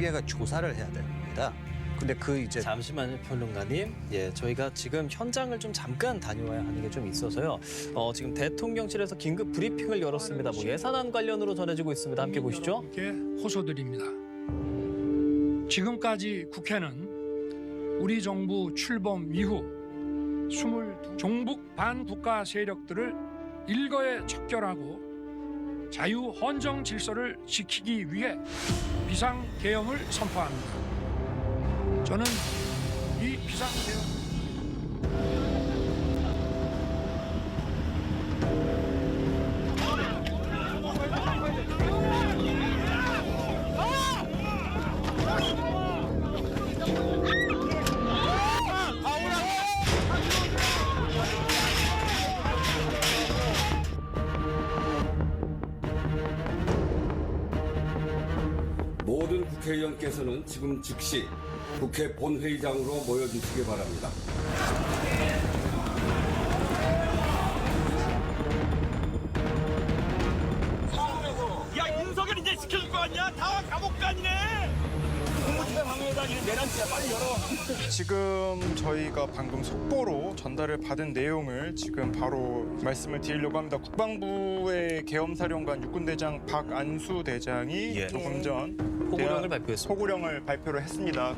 국회가 조사를 해야 되는 겁니다. 근데 그 이제 잠시만요, 평론가님. 예, 저희가 지금 현장을 좀 잠깐 다녀와야 하는 게 좀 있어서요. 지금 대통령실에서 긴급 브리핑을 열었습니다. 뭐 예산안 관련으로 전해지고 있습니다. 함께 보시죠. 이렇게 호소드립니다. 지금까지 국회는 우리 정부 출범 이후 22 종북 반국가 세력들을 일거에 척결하고 자유 헌정 질서를 지키기 위해 비상계엄을 선포합니다. 저는 이 비상계엄 모든 국회의원께서는 지금 즉시 국회 본회의장으로 모여주시기 바랍니다. 야, 윤석열 이제 지켜줄 거 아니야? 다 감옥 가니네. 국무집행 방해다니는 내란죄야. 빨리 열어. 지금 저희가 방금 속보로 전달을 받은 내용을 지금 바로 말씀을 드리려고 합니다. 국방부의 계엄사령관 육군대장 박안수 대장이 예. 조금 전 포고령을 발표했습니다. 포고령을 발표를 했습니다.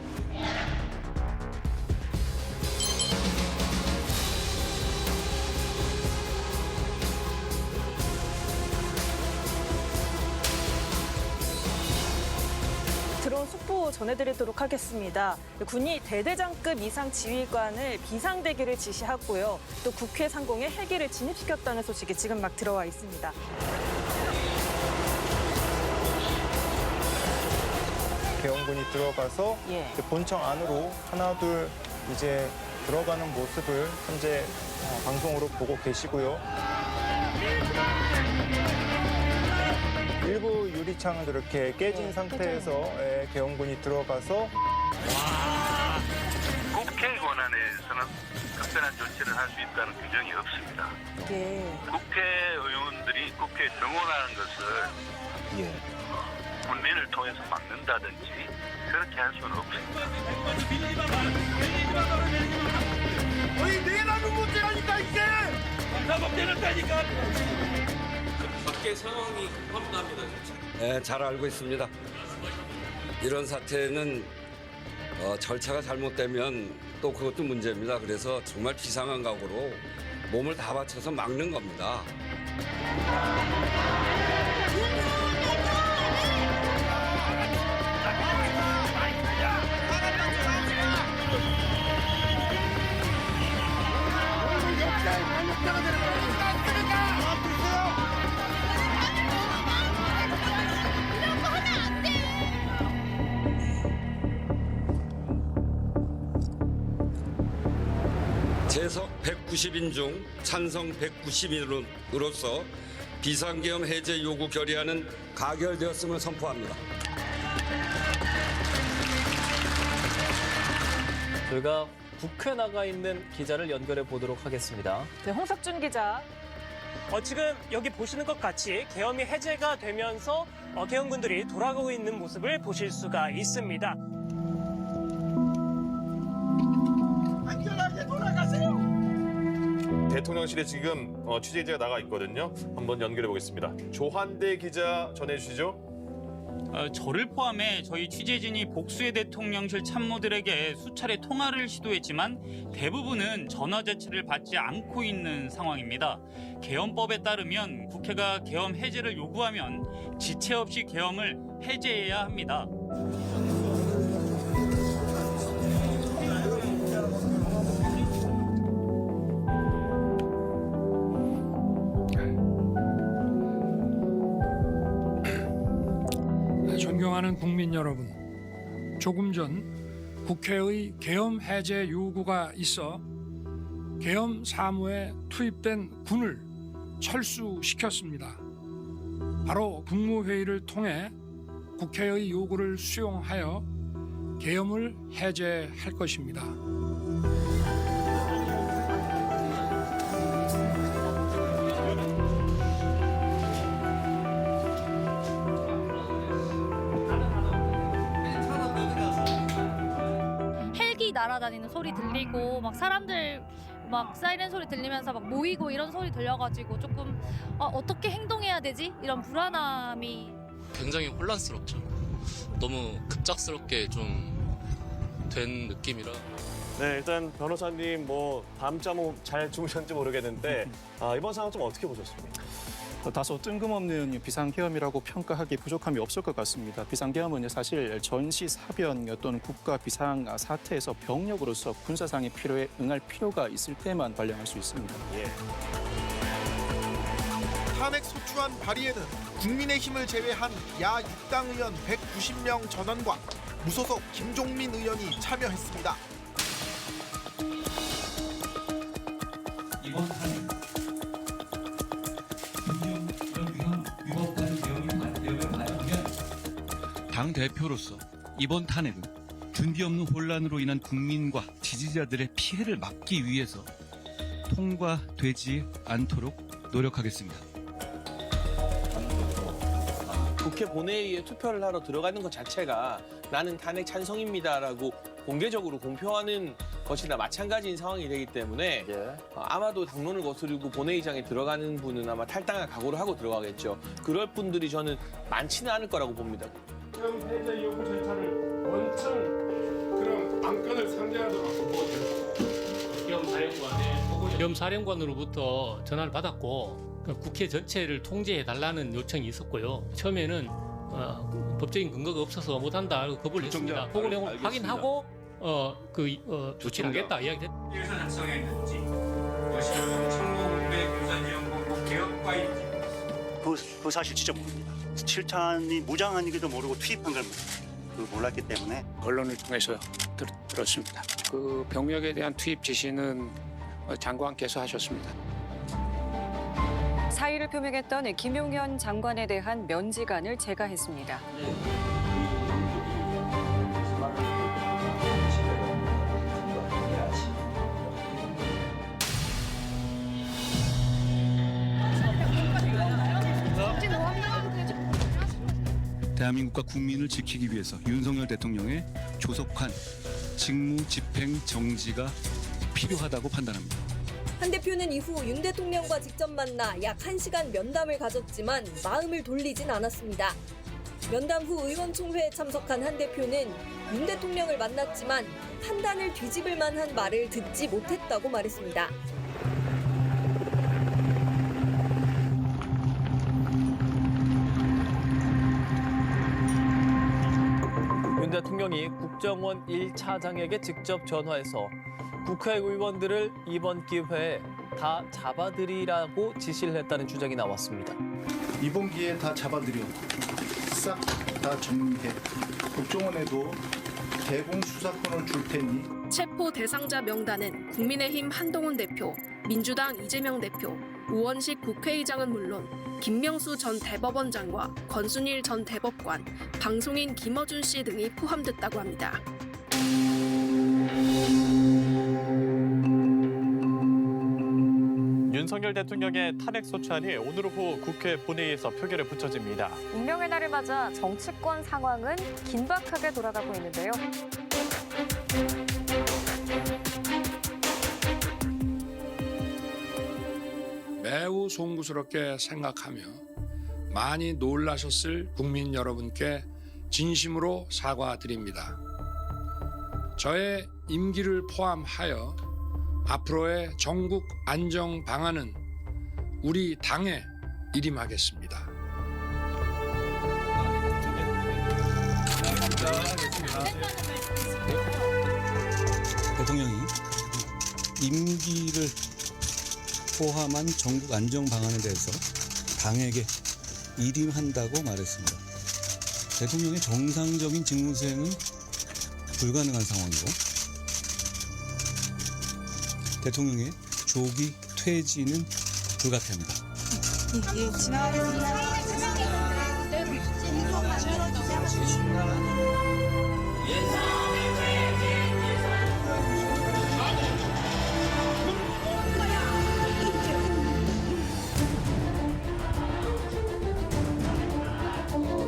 들어온 속보 전해드리도록 하겠습니다. 군이 대대장급 이상 지휘관을 비상대기를 지시하고요. 또 국회 상공에 헬기를 진입시켰다는 소식이 지금 막 들어와 있습니다. 계엄군이 들어가서 예. 이제 본청 안으로 하나 둘 이제 들어가는 모습을 현재 방송으로 보고 계시고요. 일부 유리창은 이렇게 깨진 상태에서 계엄군이 들어가서 국회 권한에서는 특별한 조치를 할 수 있다는 규정이 없습니다. 예. 국회의원들이 국회에 정원하는 것을 예. 군민을 통해서 막는다든지 그렇게 할 수는 없습니다. 어이, 내라는 문제라니까 이게. 감옥 때렸다니까. 밖에 상황이 급합니다, 진짜. 네, 잘 알고 있습니다. 이런 사태는 절차가 잘못되면 또 그것도 문제입니다. 그래서 정말 비상한 각오로 몸을 다 바쳐서 막는 겁니다. 재석 190인 중 찬성 190인으로서 비상계엄 해제 요구 결의안은 가결되었음을 선포합니다. 저희가 국회 나가 있는 기자를 연결해 보도록 하겠습니다. 네, 홍석준 기자. 지금 여기 보시는 것 같이 계엄이 해제가 되면서 계엄군들이 돌아가고 있는 모습을 보실 수가 있습니다. 안전하게 돌아가세요. 대통령실에 지금 취재기자가 나가 있거든요. 한번 연결해 보겠습니다. 조한대 기자 전해주시죠. 저를 포함해 저희 취재진이 복수의 대통령실 참모들에게 수차례 통화를 시도했지만 대부분은 전화 자체를 받지 않고 있는 상황입니다. 계엄법에 따르면 국회가 계엄 해제를 요구하면 지체 없이 계엄을 해제해야 합니다. 존경하는 국민 여러분, 조금 전 국회의 계엄 해제 요구가 있어 계엄 사무에 투입된 군을 철수시켰습니다. 바로 국무회의를 통해 국회의 요구를 수용하여 계엄을 해제할 것입니다. 날아다니는 소리 들리고 막 사람들 막 사이렌 소리 들리면서 막 모이고 이런 소리 들려가지고 조금 어떻게 행동해야 되지? 이런 불안함이 굉장히 혼란스럽죠. 너무 급작스럽게 좀 된 느낌이라. 네, 일단 변호사님 뭐 밤잠 잘 주무셨는지 모르겠는데 이번 상황 좀 어떻게 보셨습니까? 다소 뜬금없는 비상계엄이라고 평가하기 부족함이 없을 것 같습니다. 비상계엄은 사실 전시사변 또는 국가 비상 사태에서 병력으로서 군사상의 필요에 응할 필요가 있을 때만 발령할 수 있습니다. 탄핵 소추안 발의에는 국민의힘을 제외한 야 6당 의원 190명 전원과 무소속 김종민 의원이 참여했습니다. 이번 탄핵 당 대표로서 이번 탄핵은 준비 없는 혼란으로 인한 국민과 지지자들의 피해를 막기 위해서 통과되지 않도록 노력하겠습니다. 국회 본회의에 투표를 하러 들어가는 것 자체가 나는 탄핵 찬성입니다라고 공개적으로 공표하는 것이나 마찬가지인 상황이 되기 때문에 아마도 당론을 거스르고 본회의장에 들어가는 분은 아마 탈당할 각오를 하고 들어가겠죠. 그럴 분들이 저는 많지는 않을 거라고 봅니다. 계엄 해제 요구 절차를 원천 그런 안건을 상대하도록 계엄사령관으로부터 전화를 받았고 국회 전체를 통제해달라는 요청이 있었고요. 처음에는 법적인 근거가 없어서 못한다 거부를 했습니다. 그 내용을 확인하고 조치를 하겠다 이야기했습니다. 예산 작성했는지 여시는 참모국회 군사지원본부 개혁과인지 그 사실 진짜 모릅니다. 7탄이 무장한지도 모르고 투입한 걸 몰랐기 때문에 언론을 통해서 들었습니다. 그 병력에 대한 투입 지시는 장관께서 하셨습니다. 사의를 표명했던 김용현 장관에 대한 면직안을 제거했습니다. 대한민국과 국민을 지키기 위해서 윤석열 대통령의 조속한 직무 집행 정지가 필요하다고 판단합니다. 한 대표는 이후 윤 대통령과 직접 만나 약 1시간 면담을 가졌지만 마음을 돌리진 않았습니다. 면담 후 의원총회에 참석한 한 대표는 윤 대통령을 만났지만 판단을 뒤집을 만한 말을 듣지 못했다고 말했습니다. 윤 대통령이 국정원 1차장에게 직접 전화해서 국회의원들을 이번 기회에 다 잡아들이라고 지시를 했다는 주장이 나왔습니다. 이번 기회에 다 잡아들여 싹 다 정리해 국정원에도 대공 수사권을 줄 테니 체포 대상자 명단은 국민의힘 한동훈 대표, 민주당 이재명 대표, 우원식 국회의장은 물론 김명수 전 대법원장과 권순일 전 대법관, 방송인 김어준 씨 등이 포함됐다고 합니다. 윤석열 대통령의 탄핵 소추안이 오늘 오후 국회 본회의에서 표결에 붙여집니다. 운명의 날을 맞아 정치권 상황은 긴박하게 돌아가고 있는데요. 매우 송구스럽게 생각하며 많이 놀라셨을 국민 여러분께 진심으로 사과드립니다. 저의 임기를 포함하여 앞으로의 전국 안정 방안은 우리 당에 일임하겠습니다. 대통령이 임기를 포함한 전국 안정 방안에 대해서 당에게 일임한다고 말했습니다. 대통령의 정상적인 직무 수행은 불가능한 상황이고 대통령의 조기 퇴진은 불가피합니다.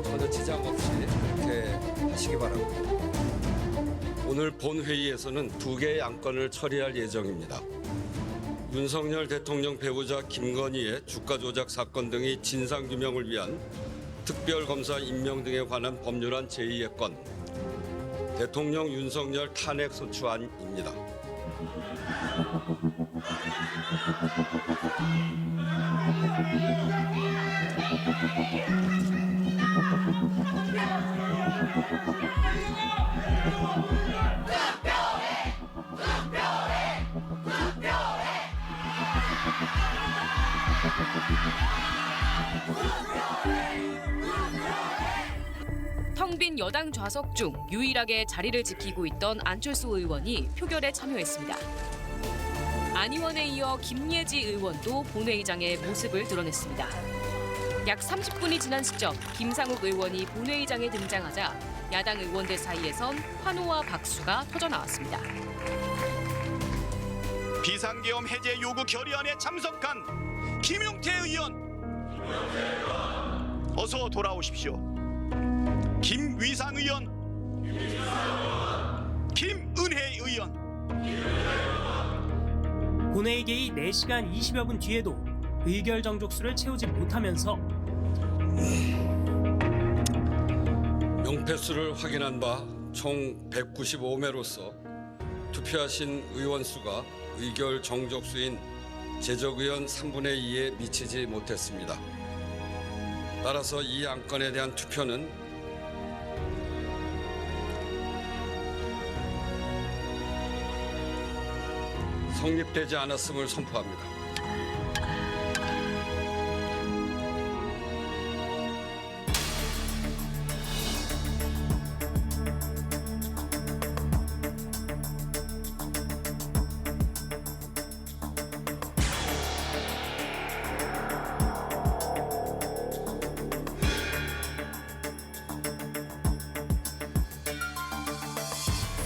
전혀 지장 없이 그렇게 하시기 바랍니다. 오늘 본회의에서는 2개의 안건을 처리할 예정입니다. 윤석열 대통령 배우자 김건희의 주가 조작 사건 등의 진상규명을 위한 특별검사 임명 등에 관한 법률안 제2의 건, 대통령 윤석열 탄핵소추안입니다. 텅 빈 여당 좌석 중 유일하게 자리를 지키고 있던 안철수 의원이 표결에 참여했습니다. 안 의원에 이어 김예지 의원도 본회의장에 모습을 드러냈습니다. 약 30분이 지난 시점 김상욱 의원이 본회의장에 등장하자 야당 의원들 사이에선 환호와 박수가 터져나왔습니다. 비상계엄 해제 요구 결의안에 참석한 김용태 의원, 어서 돌아오십시오. 김위상 의원, 김은혜 의원. 본회의 개의 4시간 20여 분 뒤에도 의결 정족수를 채우지 못하면서 명패수를 확인한 바 총 195매로서 투표하신 의원 수가 의결 정족수인 제적의원 3분의 2에 미치지 못했습니다. 따라서 이 안건에 대한 투표는 성립되지 않았음을 선포합니다.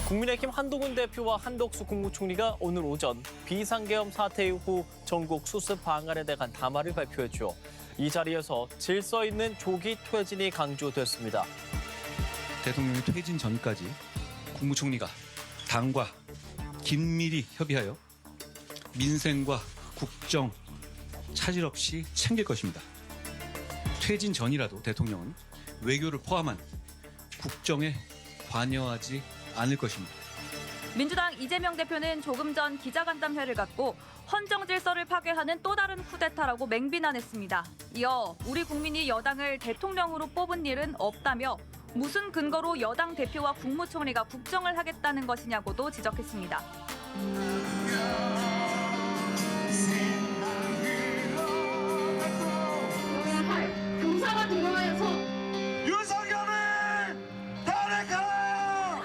국민의힘 한동훈 대표와 한덕수 국무총리가 오늘 오전 비상계엄 사태 이후 전국 수습 방안에 대한 담화를 발표했죠. 이 자리에서 질서 있는 조기 퇴진이 강조됐습니다. 대통령이 퇴진 전까지 국무총리가 당과 긴밀히 협의하여 민생과 국정 차질 없이 챙길 것입니다. 퇴진 전이라도 대통령은 외교를 포함한 국정에 관여하지 않을 것입니다. 민주당 이재명 대표는 조금 전 기자간담회를 갖고 헌정 질서를 파괴하는 또 다른 쿠데타라고 맹비난했습니다. 이어 우리 국민이 여당을 대통령으로 뽑은 일은 없다며 무슨 근거로 여당 대표와 국무총리가 국정을 하겠다는 것이냐고도 지적했습니다. 교사가 들어와서 윤석열을 탄핵하라!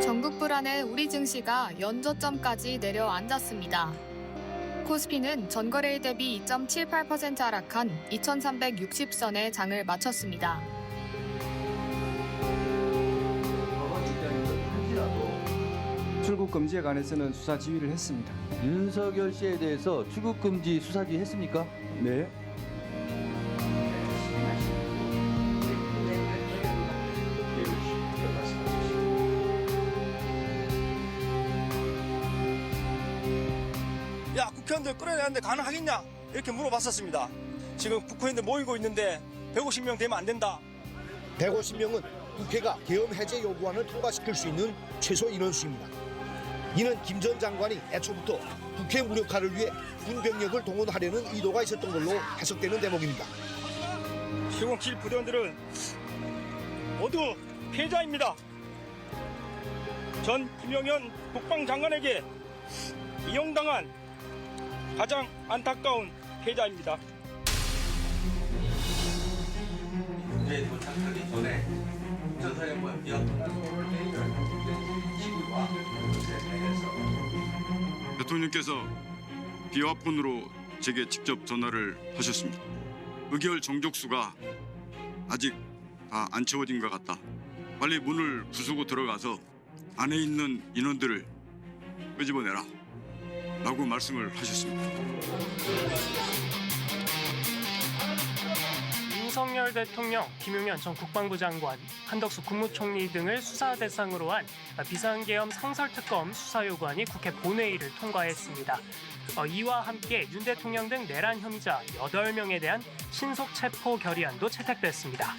전국 불안의 우리 증시가 연저점까지 내려앉았습니다. 코스피는 전거래일 대비 2.78% 하락한 2,360선에 장을 마쳤습니다. 출국 금지에 관해서는 수사 지휘를 했습니다. 윤석열 씨에 대해서 출국 금지 수사 지휘 했습니까? 네. 야, 국회의원들 끌어내는데 가능하겠냐? 이렇게 물어봤었습니다. 지금 국회의원들 모이고 있는데 150명 되면 안 된다. 150명은 국회가 계엄 해제 요구안을 통과시킬 수 있는 최소 인원수입니다. 이는 김 전 장관이 애초부터 국회 무력화를 위해 군병력을 동원하려는 의도가 있었던 걸로 해석되는 대목입니다. 시공칠 부대원들은 모두 피해자입니다. 전 김용현 국방장관에게 이용당한 가장 안타까운 피해자입니다. 문제에 도착하기 전에 운전사령관 시구와 대통령께서 비화폰으로 제게 직접 전화를 하셨습니다. 의결 정족수가 아직 다 안 채워진 것 같다. 빨리 문을 부수고 들어가서 안에 있는 인원들을 끄집어내라 라고 말씀을 하셨습니다. 윤석열 대통령, 김용현 전 국방부 장관, 한덕수 국무총리 등을 수사 대상으로 한 비상계엄 상설특검 수사 요구안이 국회 본회의를 통과했습니다. 이와 함께 윤 대통령 등 내란 혐의자 8명에 대한 신속 체포 결의안도 채택됐습니다.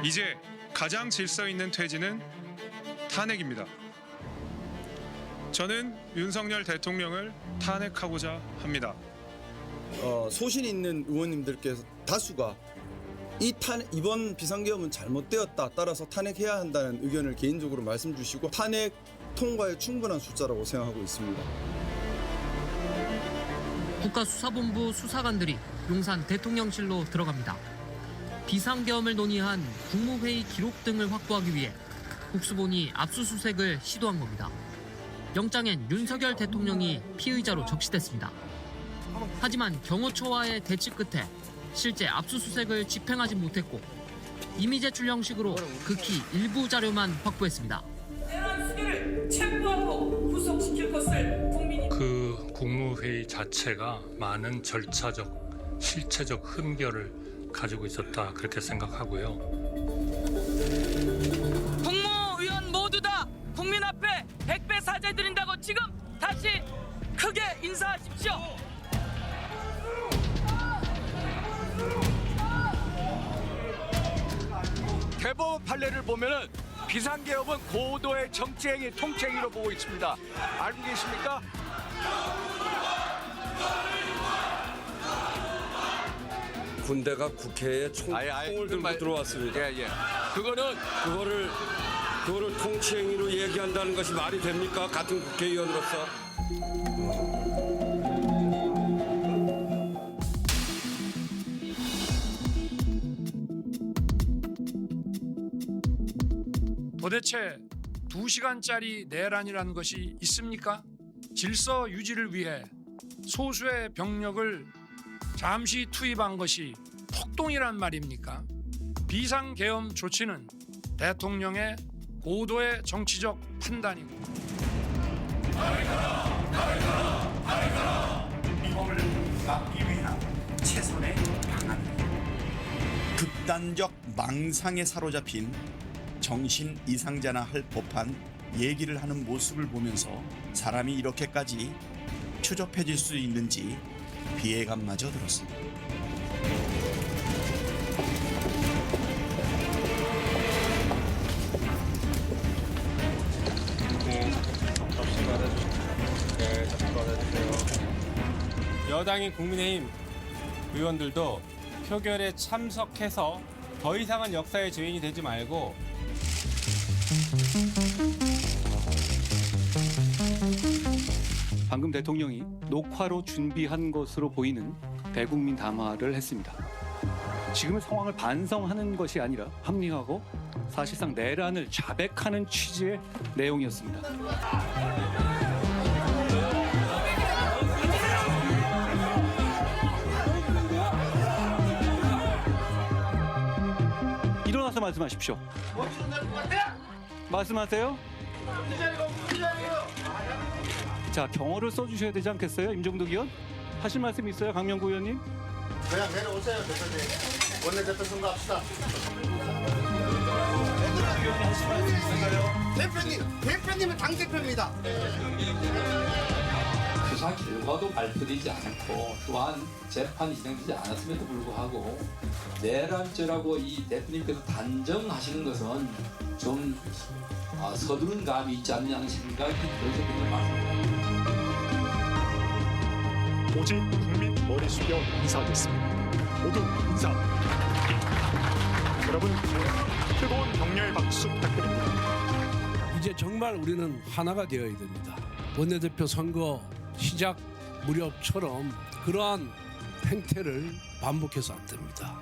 이제 가장 질서 있는 퇴진은 탄핵입니다. 저는 윤석열 대통령을 탄핵하고자 합니다. 소신 있는 의원님들께서 다수가 이번 비상계엄은 잘못되었다. 따라서 탄핵해야 한다는 의견을 개인적으로 말씀 주시고 탄핵 통과에 충분한 숫자라고 생각하고 있습니다. 국가수사본부 수사관들이 용산 대통령실로 들어갑니다. 비상계엄을 논의한 국무회의 기록 등을 확보하기 위해 국수본이 압수수색을 시도한 겁니다. 영장엔 윤석열 대통령이 피의자로 적시됐습니다. 하지만 경호처와의 대치 끝에 실제 압수수색을 집행하지 못했고 임의 제출 형식으로 극히 일부 자료만 확보했습니다. 내란 수괴를 체포하고 구속시킬 것을 국민이 그 국무회의 자체가 많은 절차적, 실체적 흠결을 가지고 있었다 그렇게 생각하고요. 국무위원 모두 다 국민 앞에 100배 사죄드린다고 지금 다시 크게 인사하십시오. 대법원 판례를 보면은 비상계엄은 고도의 정치행위, 통치행위로 보고 있습니다. 알고 계십니까? 군대가 국회에 총을 들고 들어왔습니다. 그거를 통치행위로 얘기한다는 것이 말이 됩니까? 같은 국회의원으로서. 도대체 2시간짜리 내란이라는 것이 있습니까? 질서 유지를 위해 소수의 병력을 잠시 투입한 것이 폭동이란 말입니까? 비상계엄 조치는 대통령의 고도의 정치적 판단이고 위험을 막기 위한 최선의 방안입니다. 극단적 망상에 사로잡힌 정신 이상자나 할 법한 얘기를 하는 모습을 보면서 사람이 이렇게까지 추접해질 수 있는지 비애감마저 들었습니다. 여당인 국민의힘 의원들도 표결에 참석해서 더 이상은 역사의 죄인이 되지 말고 방금 대통령이 녹화로 준비한 것으로 보이는 대국민 담화를 했습니다. 지금의 상황을 반성하는 것이 아니라 합리화하고 사실상 내란을 자백하는 취지의 내용이었습니다. 일어나서 말씀하십시오. 말씀하세요. 자, 경어를 써주셔야 되지 않겠어요? 임종덕 의원? 하실 말씀 있어요? 강명구 의원님? 그냥 내려오세요, 대표님. 원내대표 선거합시다. 대표님은 당대표입니다. 수사 결과도 발표되지 않고 또한 재판이 진행되지 않았음에도 불구하고 내란죄라고 이 대표님께서 단정하시는 것은 좀 서두른 감이 있지 않느냐는 생각이 들어서 그런 말씀입니다. 오직 국민 머리 숙여 인사하겠습니다. 모두 인사. 여러분 뜨거운 격려의 박수 부탁드립니다. 이제 정말 우리는 하나가 되어야 됩니다. 원내대표 선거 시작 무렵처럼 그러한 행태를 반복해서 안 됩니다.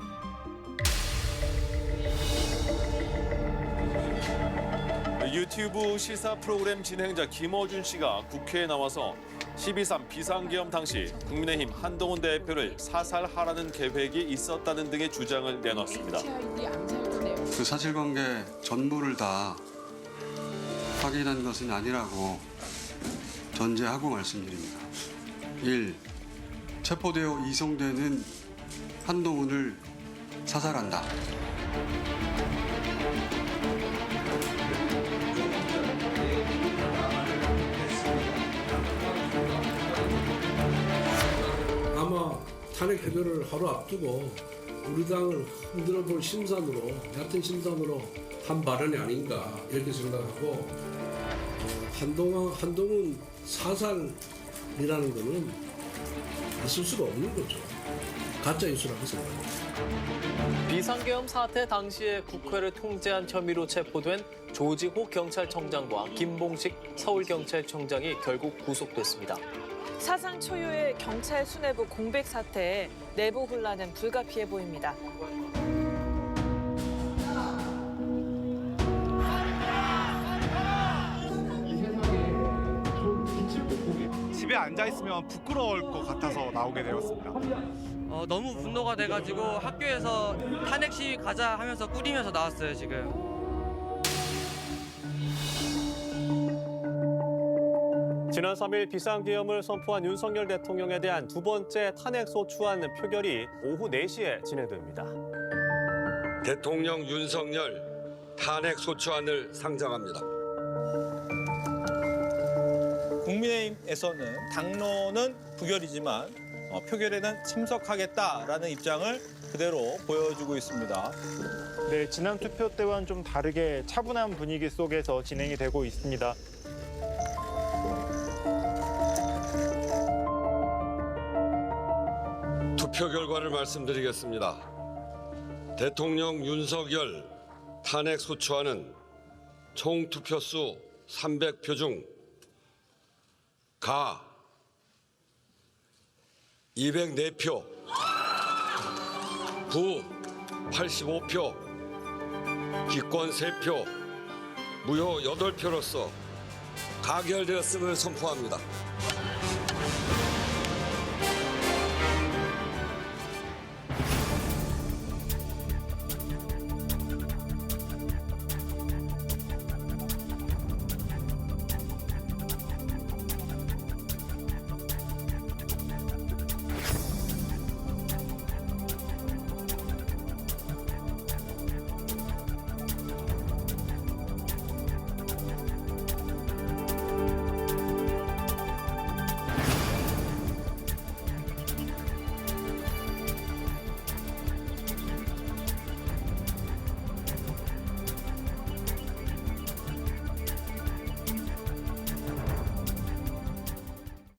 유튜브 시사 프로그램 진행자 김어준 씨가 국회에 나와서 12.3 비상계엄 당시 국민의힘 한동훈 대표를 사살하라는 계획이 있었다는 등의 주장을 내놨습니다. 그 사실관계 전부를 다 확인한 것은 아니라고 전제하고 말씀드립니다. 1. 체포되어 이송되는 한동훈을 사살한다. 아마 탄핵 해결을 하루 앞두고 우리 당을 흔들어 볼 심산으로, 얕은 심산으로 한 발언이 아닌가 이렇게 생각하고, 한동훈 사살이라는 거는 있을 수가 없는 거죠. 가짜 뉴스라고 생각합니다. 비상계엄 사태 당시에 국회를 통제한 혐의로 체포된 조지호 경찰청장과 김봉식 서울경찰청장이 결국 구속됐습니다. 사상 초유의 경찰 수뇌부 공백 사태에 내부 혼란은 불가피해 보입니다. 집에 앉아 있으면 부끄러울 것 같아서 나오게 되었습니다. 너무 분노가 돼가지고 학교에서 탄핵 시위 가자 하면서 꾸리면서 나왔어요, 지금. 지난 3일 비상계엄을 선포한 윤석열 대통령에 대한 두 번째 탄핵소추안 표결이 오후 4시에 진행됩니다. 대통령 윤석열 탄핵 소추안을 상정합니다. 국민의힘에서는 당론은 부결이지만 표결에는 참석하겠다라는 입장을 그대로 보여주고 있습니다. 네, 지난 투표 때와는 좀 다르게 차분한 분위기 속에서 진행이 되고 있습니다. 투표 결과를 말씀드리겠습니다. 대통령 윤석열 탄핵 소추안은 총 투표수 300표 중 가 204표, 부 85표, 기권 3표, 무효 8표로서 가결되었음을 선포합니다.